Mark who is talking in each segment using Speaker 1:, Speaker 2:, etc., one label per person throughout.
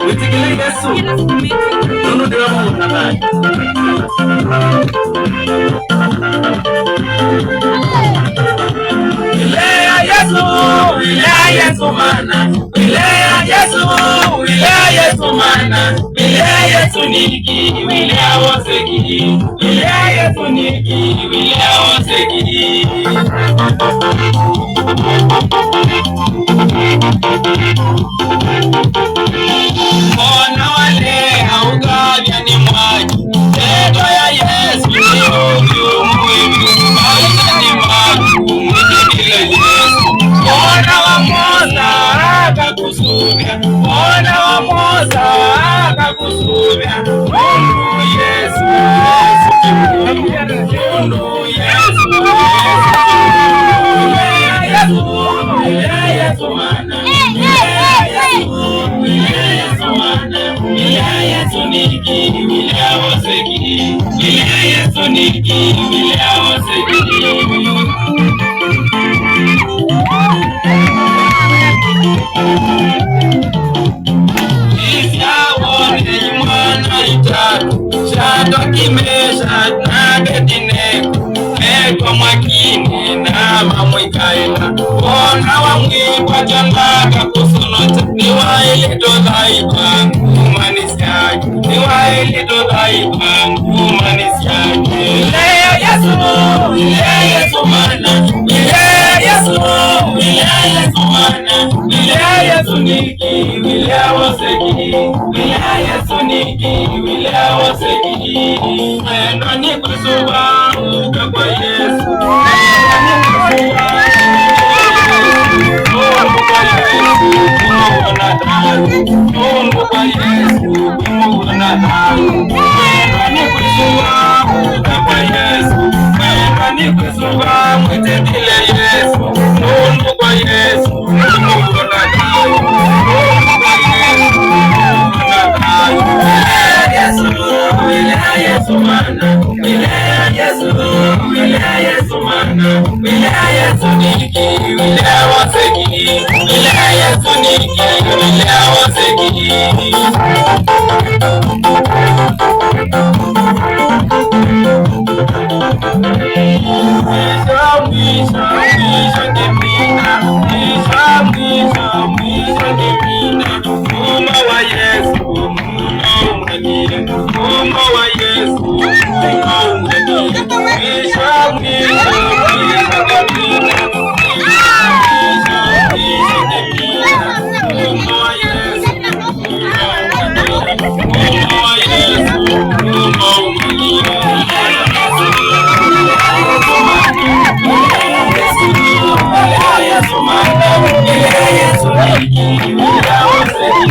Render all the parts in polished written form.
Speaker 1: Witikile Yesu. Nunu dira mu nabai. Ilea Yesu mana. Ilea Yesu mana. Ilea Yesu niki, ilea waseki. Ilea Yesu niki, ilea waseki. Mbona wale haugavya ni mwaji, teto ya Yesu ni huyu mwivi, maisha ni mwaji, mwijinile Yesu. Mbona wamoza akakusubia, mbona wamoza akakusubia, Mungu Yesu, Mungu Yesu, Yesu mana. Yesu niki, ilea waseki. Yesu niki, ilea waseki. Isiawone mwana itatu, shato kimesha na betineko, meko mwakini na mamwikaila. Ona wamwikwa jambaka kusunota, niwaili dodhai pangu manisiaji, niwaili dodhai pangu manisiaji. Ilea Yesu mana. Ilea Yesu mana. Ilea Yesu niki, ilea waseki. Ilea Yesu niki, ilea waseki. Endo ni kusuba uka kwa Yesu. Mungu kwa Yesu, Mungu anadamu. Mwema ni kusuwa kwa Yesu, mwema ni kusuwa mwitendile Yesu. Mungu kwa Yesu, Mungu anadamu. Mungu kwa Yesu, Mungu anadamu. Ilea Yesu mana. Ilea Yesu mana. Ilea Yesu niki, ilea waseki. Ilea Yesu niki, ilea waseki. Mwisho kimina. Mwisho kimina. Muma wa Yesu, muma umwengine. Muma wa Yesu, muma umwengine. Mwisho kimina.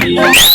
Speaker 1: Yes.